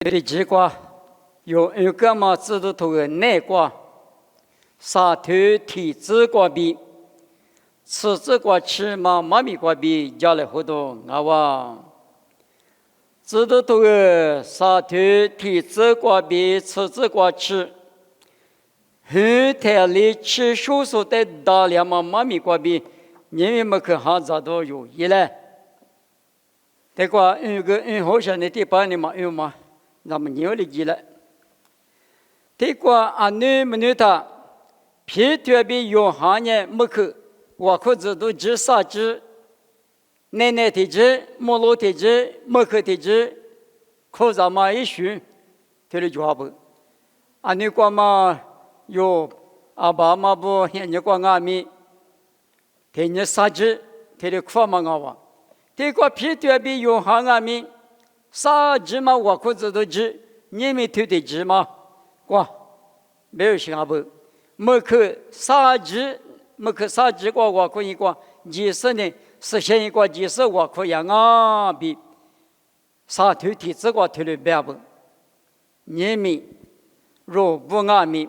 的结果有一个嘛制度头的内挂，沙头体质挂比，此质挂吃嘛妈咪挂比加了好多啊哇。制度头的沙头体质挂比，此质挂吃。很台里吃手术的大量嘛妈咪挂比，因为么可哈咋都有一嘞。这个好像的地方的嘛有嘛，那么牛的几了。这个啊女么女他，偏特别有行业么可，我可知道知啥知，奶奶的知，母老的知，么可的知，可咋嘛一学，这里就不，啊你个嘛有阿爸嘛不现你个阿咪，天你啥知，这里可嘛阿哇。这个偏特别有行阿咪，啥知嘛我可知道知，你们头的知嘛，哇，没有想不，么可啥知，么可啥知个我可以个，即使呢实现一个即使我可以啊比，啥头体这个头的别不，你们若不阿咪，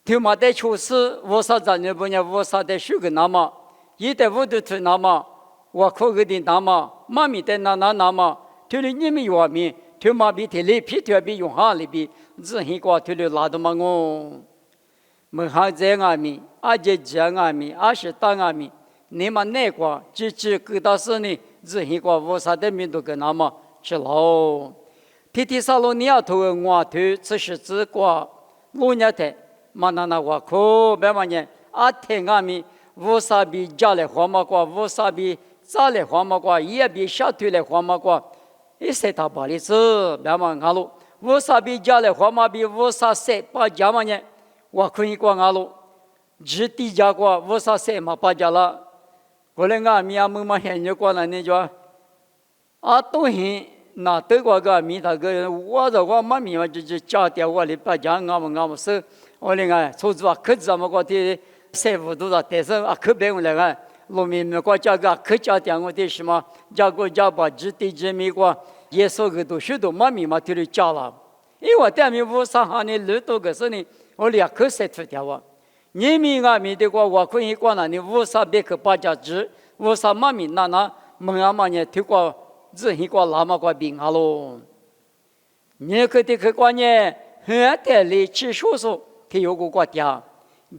头嘛得出事，我啥子呢不呢？我啥得修个那么，一得我都头那么。我可个的那么，妈咪的那么，头里你们有咪，头嘛比头里皮头比用哈里比，只很个头里拉到嘛我，门哈在阿咪，阿姐讲阿咪，阿是当阿咪，你们那个只给到是呢，只很个我啥的面都跟那么吃老，天沙罗尼亚头我头只是只个路年的，嘛那我可别嘛呢，阿天阿咪，我啥比家里花嘛个，我啥比。早来花嘛瓜，也比小腿来花嘛瓜，一塞他把里子，别嘛阿路，我啥比家来花嘛比我啥塞把家嘛呢？我可以讲阿路，只地家瓜，我啥塞嘛把家了，过来阿米阿姆嘛现在过来呢就，啊都很那德国个米他个，我这我妈咪嘛就家掉我里把家阿姆是，我那个出租啊，可怎么个的塞不多少，但是啊可别用那个。路面那个家个客家店我的什么家个家把只地只美国也说个都许多妈咪嘛都来家了，因为我店面我上行的路多个是呢，我俩可塞出掉啊。你们阿咪的话，我可以讲了，你我啥别个把家只，我啥妈咪那蒙阿妈呢，听过只一个拉嘛个病哈喽。你可得去管呢，很带来吃手术，他有个国家，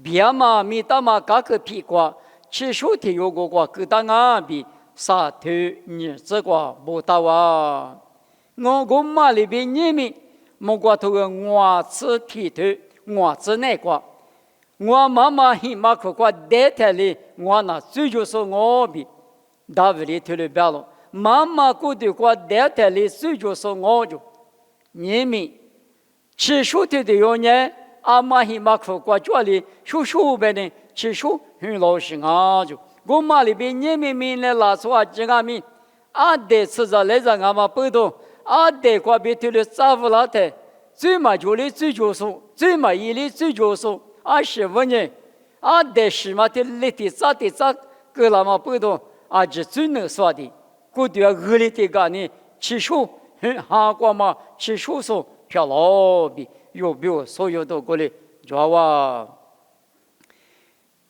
别嘛咪大嘛各个屁瓜。吃手提有个个各大阿比沙头你这个不到啊！我妈里边你们莫个头个我吃剃头，我吃那个，我妈妈很马可个带台里，我那最就是我比，大不里头里边了，妈妈过的个带台里最就是我就，你们吃手提的有呢，阿妈很马可个家里手边的吃手。很老实啊，就我妈里边你们来拉出啊，这个米，阿得吃着来着，俺们不懂，阿得过别头的咋不拉的，最嘛就里最就是，最嘛一里最就是，25年，阿得是嘛的里的咋，个那么不懂，阿是最能说的，过对恶劣的个呢，吃手，韩国嘛吃手说漂老比，有比我所有都过来，知道哇。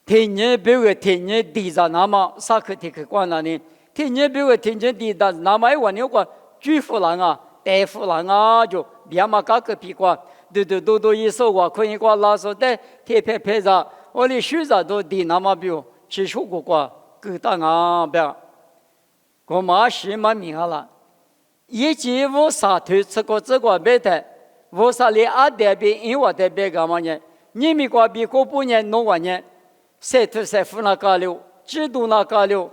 天年别个天年地在那么啥个的去管那呢？天年别个天年地在那么一万有个巨富人啊、大富人啊，就别嘛各个屁瓜，都一手我可以瓜拉手的贴拍着，我的手着都地那么比吃手过瓜，够大啊别，我嘛是嘛明了，以前我啥头吃过这个别的，我啥里阿代别因我代别干嘛呢？你们瓜比过半年弄完呢？塞头塞夫那嘎溜，制度那嘎溜，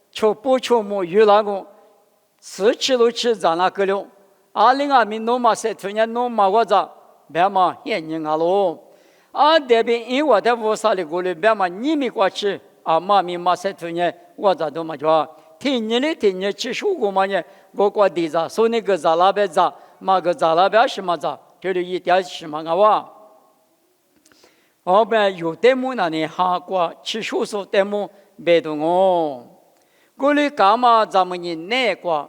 求不求么有那个，吃吃都吃咱那个溜。20年弄嘛塞头年弄嘛我咋，别嘛现人啊喽。啊这边因我在我啥里过来，别嘛你们过去，啊妈咪嘛塞头年我咋都嘛着，天年吃蔬果嘛呢，我过地咋，所以那个咋那边咋，嘛个咋那边什么咋，这里一点什么个哇。后边有点么那呢？韩国吃手术点么别动哦。过来干嘛？咱们人那个，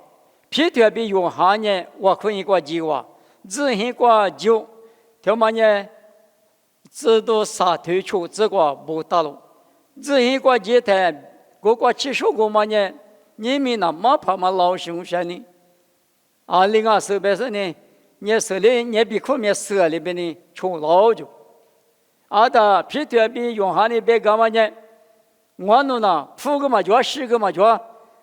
偏特别有行业，我可以过计划。自行过酒，条嘛呢，知道啥头球这个不大了，自行过节台，我过吃手过嘛呢，你们那马怕嘛老凶险呢，另外手边是呢，你手里你比后面手里边呢穷老久，的皮条比用下的别干嘛呢？我弄那铺个嘛脚，洗个嘛脚，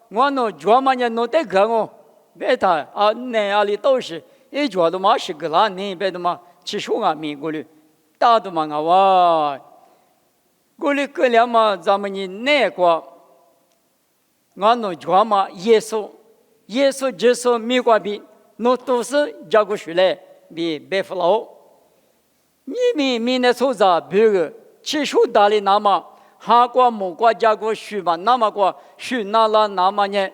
我弄脚嘛呢弄得干哦，别他那里都是。一脚都嘛是个啦，你别的嘛，吃手啊米过来，打的嘛哇，过来过来嘛，咱们你那个，我弄脚嘛，耶稣接受米瓜比，弄都是加过出来，比白不老。你们那手子别个吃手打的那么，哈瓜木瓜加过水嘛，那么个水那了那么呢，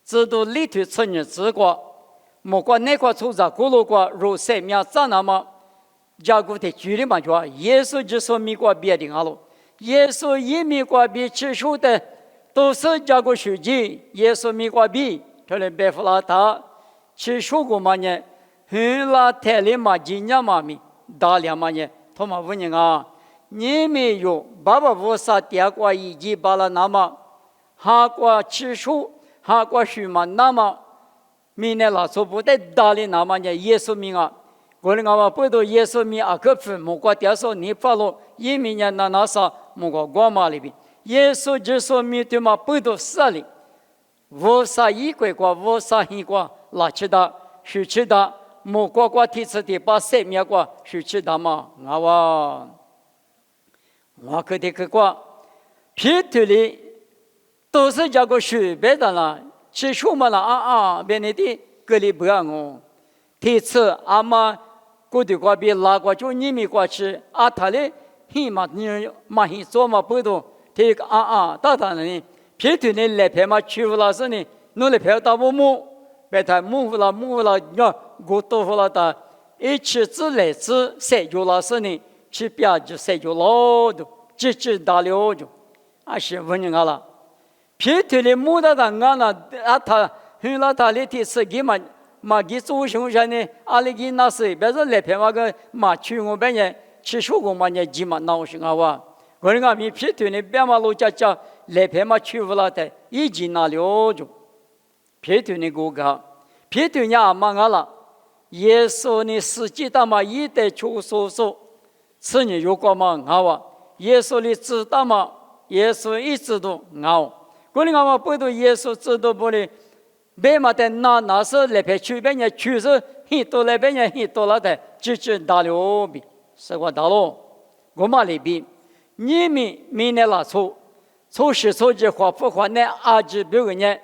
知道里头吃你吃过。莫管那块土子，咕噜瓜肉色面咋那么，家姑的距离嘛就耶稣就说米瓜别的了，耶稣一米瓜比吃手的都是家姑书记，耶稣米瓜比，他的白弗拉达吃手过嘛呢，很拉太里嘛今年嘛米大量嘛呢，他们问人啊，你没有爸爸我啥点瓜以及巴拉那么，哈瓜吃手，哈瓜书嘛那么。明年拉出不得大的那么呢？耶稣名啊，我们讲不都耶稣名啊？可不，莫过点说你发了，一明年那啥，莫过光嘛里边，耶稣就说名对嘛，不都死里，无啥一块瓜，无啥一瓜，拉起的，是吃的，莫过提次的把生命瓜是吃的嘛？我可得个瓜，皮头里都是叫个水别的啦。吃什么了别那的隔离不让我，第次妈过的瓜比拉瓜就你们过去他的嘿嘛你嘛嘿做嘛不多，这个大呢，皮头呢来拍嘛去不了是呢，弄来拍到木，别他木了呀，我多了的，一吃自来吃晒就了是呢，吃别就晒就老的，直打了就，是问人了。皮头的木的当啊那他很老他的提示给嘛给做熊山呢，里给那是别说来拍嘛个去我别人吃手工嘛呢鸡嘛闹是哇，我人家米皮头呢别嘛路家来拍嘛去不了的，一斤那了就皮头呢个皮头呢嘛了，耶稣呢实际上嘛一代出说，此你有过嘛哇，耶稣的知道嘛，耶稣一直都过年我不都耶稣知道不哩？别嘛的那是来拍去别人去是很多来别人很多了的，直打了比是我打了，我嘛里边，你们明年拉出事这花不花那就别个呢，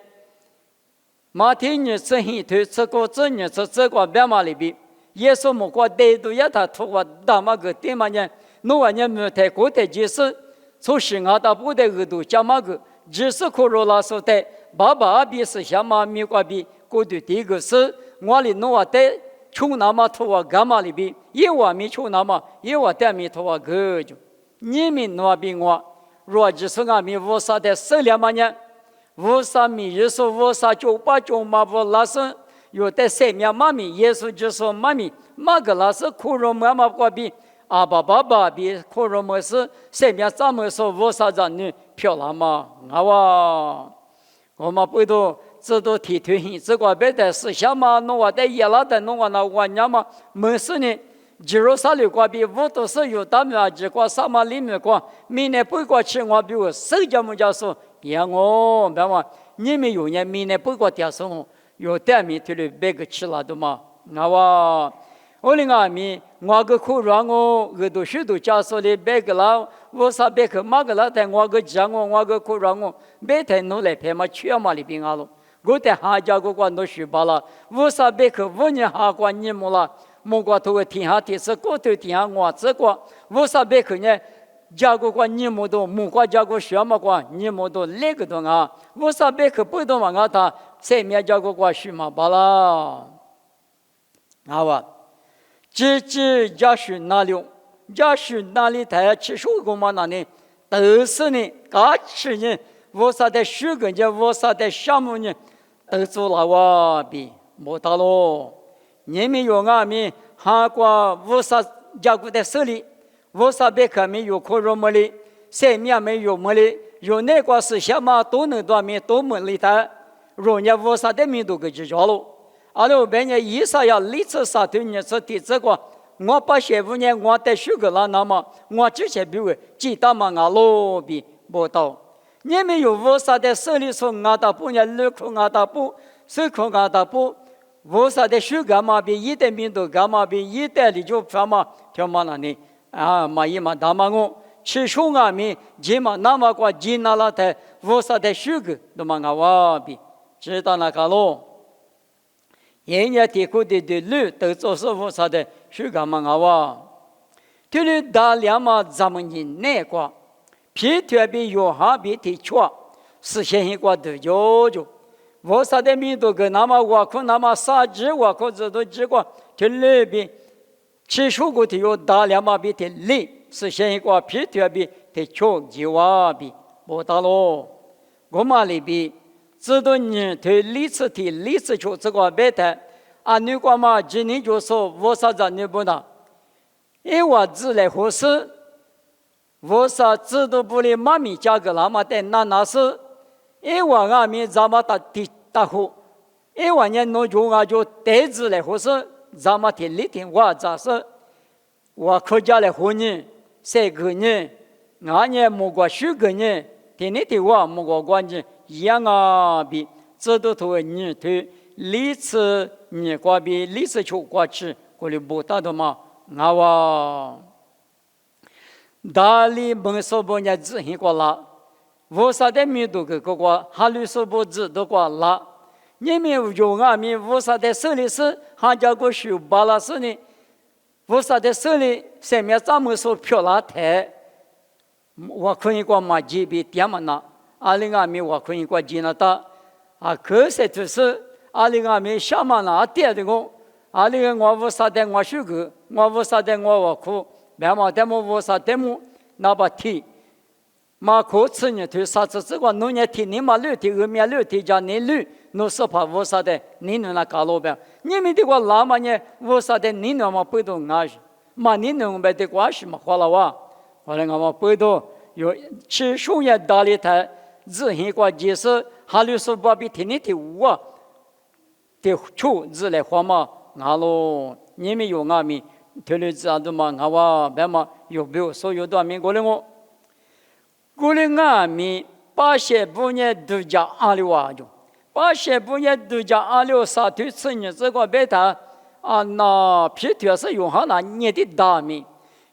马天你这很多这个这你这个别嘛里边，耶稣莫过带都要他托我大嘛个点嘛呢，侬话呢没太过的就是从事的不得额度加嘛个。只是可罗拉说的，爸爸比是像嘛米瓜比，过的第一个是我里弄的穷那么托我干嘛里边，一碗米穷那么一碗点米托我个就，你们弄比我，若就是俺们无啥的食量嘛呢，无啥米耶稣无啥就把就嘛不拉生，有的生命嘛米耶稣就说嘛米，嘛个拉是可罗嘛瓜比。爸爸比可罗么是生命怎么说无啥子呢？漂亮嘛，我们不都知道提推行这个别的思想嘛，弄我的也拉的弄我那玩意嘛，没事呢。只有啥里瓜比我都是有他们结果什么里面瓜，明年不过去我比我手家么家说，呀我别嘛，你们有年明年不过点什么，有点米推的别个吃了的嘛，我另外面，我个苦让我都许多家说的别个啦，我啥别个嘛个啦，但我个讲我个苦让我，别太努力拍嘛去嘛里边啊咯，我在下家个关都学罢了，我啥别个我年下关你么啦，莫过头个天下地是过头天下我这个，我啥别个呢？家个关你么都莫过家个学嘛关你么都那个东啊，我啥别个不懂嘛他，谁面家个关学嘛罢了，哇。这家属哪里？家属哪里？他吃手工嘛？那呢？都是呢，嘎吃呢，我啥的手工呢？我啥的项目呢？都做了哇比没得咯。你们有俺们韩国无啥家国的势力，无啥别克没有可容么的，三面没有么的，有那个是什么都能多面都么里头，人家无啥的民族个就着了。阿拉别人以啥要历次啥对你是第这个，我把15年我带许个了，那么我之前比如记得嘛，俺老比不到。你们有无啥的势力说俺大不呢？路口俺大不，手口俺大不。无啥的许干嘛比一代民族干嘛比一代里就干嘛条嘛那里啊嘛一嘛大嘛我吃手啊咪几嘛那么过几那了的无啥的许个那么我哇比知道那个咯，人家提过的路都做是无啥的许干嘛我哇，这里大量嘛咱们人那个皮特别有哈比提错，实现一个的就。我啥的民族跟那么我可那么啥子我可知道这个这里边吃蔬果的有大量嘛比的累是现一个皮特别的穷几万比不大咯，我们里边知道你对历史的历史就这个白的啊，你干嘛今年就说我啥子你不拿，因为自来合适，我啥知道不了妈咪价格那么的那是。因为俺们咱们大户，因为人农就俺就带子来或是咱们天里天我咋是，我客家来户人3个人，俺人没过10个人，天里天我没过关键一样啊比，这都头你对历史你过比历史就过去，过来不大的嘛，俺哇，大理蒙说不人自行过了。无啥的民族个个哈律师不知道过了，你们有俺们无啥的势力是还叫个修巴拉是呢？无啥的势力上面咱们说漂亮台，我可以过马几比点么呢？阿里俺们我可以过进了的，啊，可是就是阿里俺们下嘛那点的我，阿里我无啥的我修个，我无啥的我苦，别嘛的么无啥的么那把提。马可吃你对啥子这个农业体你嘛六体二面六体加你六，侬是怕无啥的你能那搞老板，你们的个老嘛呢无啥的你能嘛不懂啊？嘛你能买的关系嘛好了哇，后来我们不懂有吃商业大礼台，自行过解释，哈律师不比天天我的出自来话嘛，俺喽你们有俺们推理知道嘛，俺哇别嘛有没有所有的民国人我。过来俺们85年度假安利哇就，85年度假安利啥推吃你这个白塔啊，那皮条是用好那年的大米，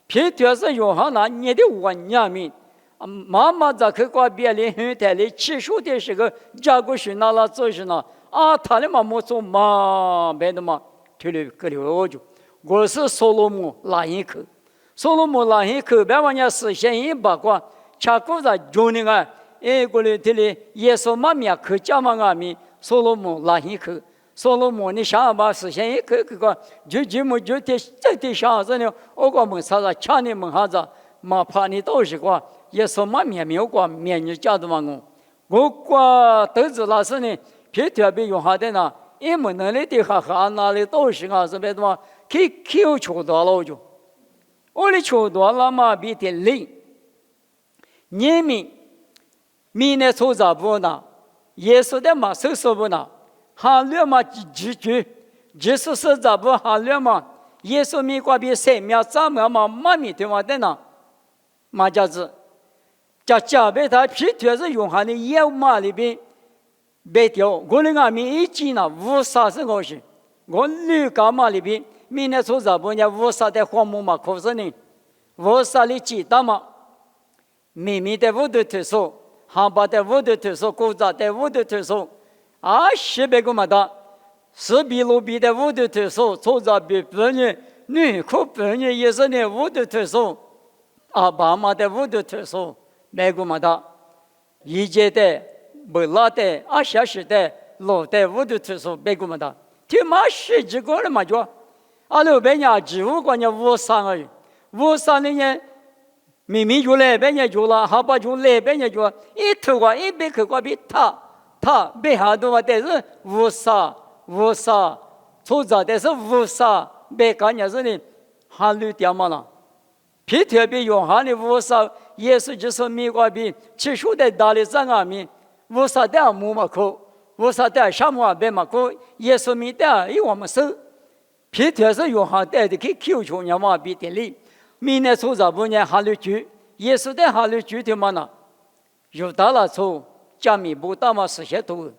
皮条是用好那年的晚年米，妈妈在去过别里很台里吃书的时候，家过去那了做是那啊，他的妈妈做嘛白的嘛，推了个了就，我是所罗门拉一口，所罗门拉一口，别忘了实现一把关。恰古在中年啊，过来这里耶稣妈咪可家嘛阿咪，所罗门拉一口，所罗门你想把实现一个个就么就得这得想子呢，我个门啥子抢你门啥子，嘛怕你到时个耶稣妈咪没有过面你家的嘛我过都知道是呢，别特别用下的呢，因为那里的哈那里到时啊是别的嘛，去有求到了就，我的求到了嘛比的累。你们明年出咋不呢？耶稣的嘛收拾不呢？哈律嘛就是说咋不哈律嘛？耶稣米过比3秒3秒嘛妈咪对嘛的呢？嘛家子，家被他皮条是用下的野马里边白条，我的俺们一斤呢无啥子东西，我绿干嘛里边明年出咋不呢？无啥的项目嘛可是呢，无啥的鸡蛋嘛。秘密的我的特殊，航班的我的特殊，国家的我的特殊，啊，700个嘛的，4比6比的我的特殊，出杂比本人，女可本人也是呢我的特殊，啊，爸妈的我的特殊，每个嘛的，一届的、不拉的、小时的、老的我的特殊，每个嘛的，天马10几个人嘛就，啊，600年15个人53而已，53年。明明就来别人就了，好把就来别人就一头瓜100口瓜比他别下多嘛，但是无啥出za的是无啥别干也是呢，哈律掉嘛了。皮特别约翰的无啥，耶稣就是米瓜比，其实的大的在外面，无啥的木嘛口，无啥的什么别嘛口，耶稣米的一我们手，皮特是约翰带的去求求人嘛比的里，米呢出za不呢哈律句，耶稣的哈律句的嘛呢，有大了出。加米不大嘛是些多，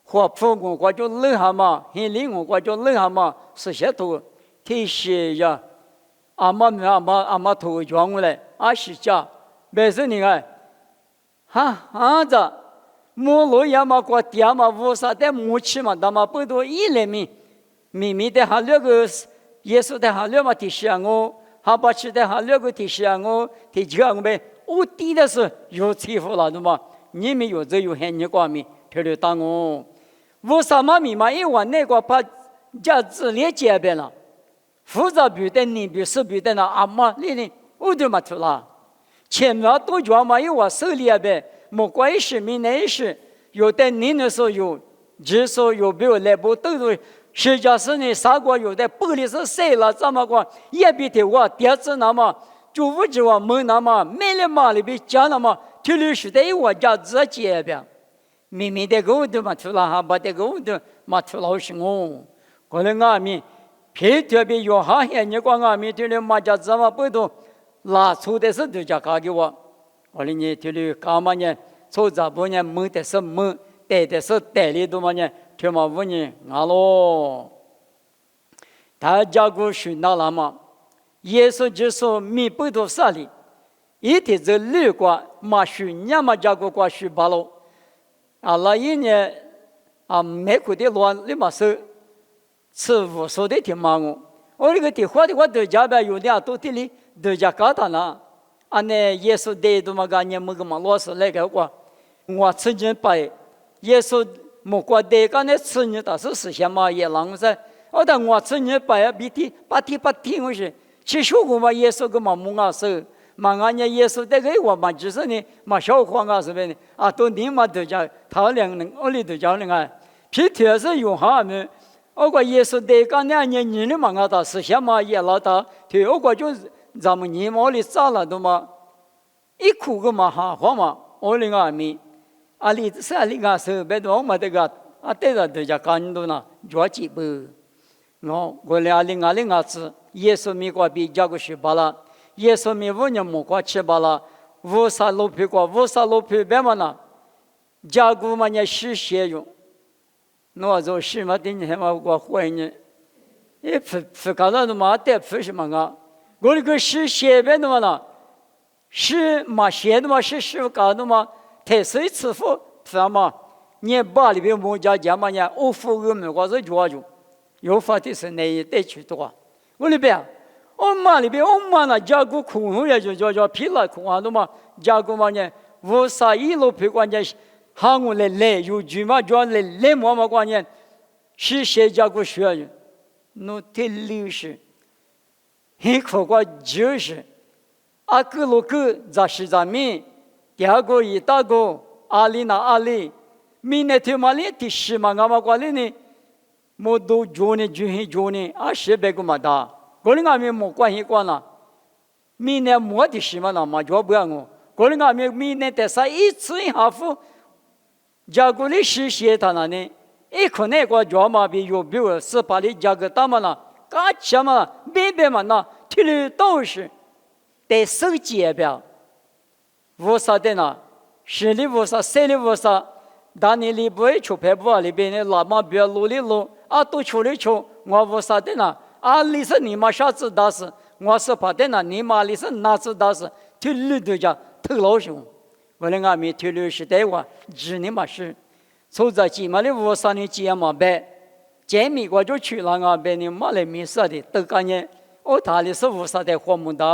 或普我国就冷下嘛，现里我国就冷下嘛是些多，提些呀，阿妈头养过来，阿是家，没事你看，子，莫罗呀嘛国爹嘛无啥的母亲嘛，他嘛不多一来咪的哈那个耶稣的哈那嘛提示我，哈巴吃的哈那个提示我，提讲我呗，我弟的是有欺负了的嘛。你们有这有很你光明，漂流当我，为什么密码一晚那个把家子里结别了，复杂比的你比是比的那阿妈你我都没出了，前面都讲嘛一晚手里边，莫关系没那事，有的你那时候有，至少有比如来不都是，实际是呢啥个有的玻璃是碎了，怎么个也比的我电子那么就不知道没那么没了嘛里边讲那么。提律师的我家自己边，明明的狗都没出来，哈，把的狗都没出来是我。可能俺们皮特别约翰现你讲俺们提律马家怎么不都拉出的是都家搞给我，可能你提律干嘛呢？出咋不呢？没的是没，带的是带里头嘛呢？提嘛问你俺喽，他家过去哪了嘛？耶稣就说米不多啥哩。一天这六个马许年嘛家个过许巴喽，那一年美国的乱你嘛是吃无数的挺忙我那个地花的我都家边有点都地里都家搞他呢，那耶稣带都嘛干年么个嘛老师来个我曾经把耶稣莫过带个那吃你但是些嘛也啷噻，但我曾经把比把听我是，其实我嘛耶稣个嘛木啊是。嘛，俺家耶稣这个我嘛就是呢，嘛小黄啊是不是？都你嘛都讲，他两人我里都讲那个，皮特是用哈么？我个耶稣这个2年你的嘛俺他是些嘛也老大，对我个就是咱们你嘛里咋了都嘛，一哭个嘛哈话嘛，我那个咪，里是里个是别多嘛这个对了都讲干多呢，着急不？我俩另外子，耶稣咪个比较个是巴了。耶稣咪问你莫过吃罢了，无啥路皮过，无啥路皮别嘛呢？家姑嘛呢是些用，那就什么的你嘛过坏呢？不搞那嘛带不什么啊？我那个是些别的嘛呢？是嘛些的嘛？是搞的嘛？太岁吃福，知嘛？你把里边莫家嘛呢？我服务们我是抓住，有法的是那一带去多，我那边。我妈里边，我妈那家姑苦也就叫皮了苦啊，那么家姑嘛呢，无啥一路皮关键，喊我来有句嘛叫来么关键，是谁家姑需要的，那太历史，很可怪就是个路个咋是咋命，第二个一大个阿里那阿里，明年天嘛里第10嘛俺们过来呢，莫都做呢就很做呢，10个嘛大。过年俺们没关系关了，明年没的事嘛那嘛就不要我。过年俺们明年得啥一次一下付，家过的是些他那呢，可能个家嘛比有比如18的价格大嘛那，干什么别嘛那，提了都是得手机表，无啥的那，是的无啥，谁的无啥，但你里不会出牌不里边的拉嘛不要努力路，都出来出，我无啥的那。里是你妈啥子大事，我是怕的那你妈里是哪子大事，推路都讲头老凶，我那俺们推路是带我，只你妈是，走在几嘛的无啥的几嘛白，见面我就去了俺边的马来没啥的，都感觉我他里是无啥的活木的，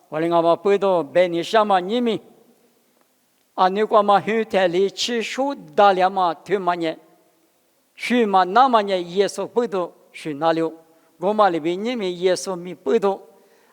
我那俺们背到白你什么你们，你管嘛后台里吃书大量嘛推嘛呢，去嘛那么呢耶稣背到去哪里？我嘛里边你们耶稣咪不懂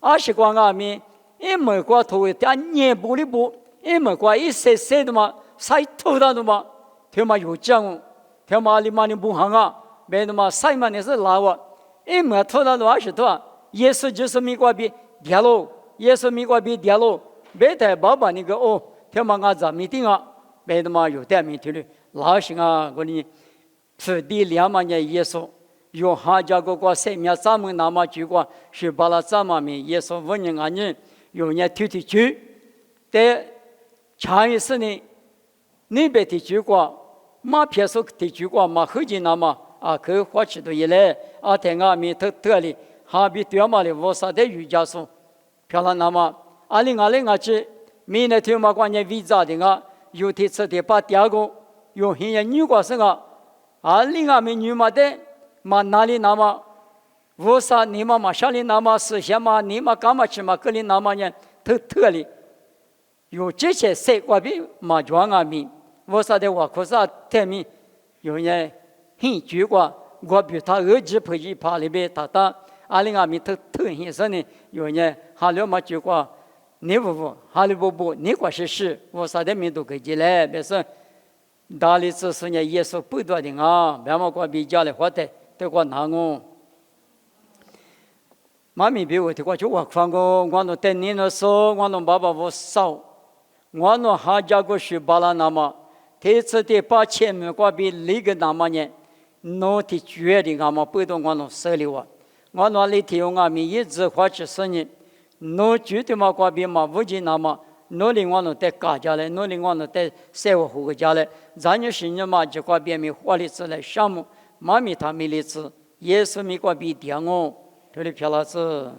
，20光俺们一没过头的，年不的不，一没过一岁的嘛，晒头的嘛，他妈有讲，他妈里嘛你不行啊，别的嘛塞嘛那是拉我，没拖到多少多，耶稣就是米瓜比掉喽，耶稣米瓜比掉喽，别的爸爸那个哦，天嘛俺咋没定啊？别的嘛有点没听的，老行啊，我呢，此地两万年耶稣。有哈家国国生命咱们那么举国是把了咱们面耶稣问人安人有人推推去，在长一时呢，那边的举国马撇手的举国马后进那么啊，可花起多一来啊，在俺面特里哈比对嘛的我啥的瑜伽书，漂亮那么2020去，明年天嘛关键为啥的啊？有的吃的把第二个有现在女国生啊，2020年女嘛的。嘛哪里那么，我啥你嘛下里那么实现嘛，你嘛干嘛去嘛？格里那么呢？特里有这些事，我比嘛装啊米，我啥的我可啥太米，有人很举过，我比他2G爬里边他2020米特现实呢，有人哈了嘛举过，你不，哈里不，你过是，我啥的米都可以来，别说，大理只是呢耶稣不多的啊，别么过比较的活的。对我难哦，妈咪比我对我就我看过，我那带你那时候，我那爸爸我少，我那哈家过去巴拉那么，这次的把钱没过比那个那么呢，那的绝的俺们不懂我那手里哇，我那里头俺们一直花起10年，那绝对嘛过比嘛无尽那么，那里我那带家家来，那里我那带社会户家来，咱就10年嘛就过比没花里子来项目。妈咪他没理子，耶稣没过比点哦，这里漂亮子。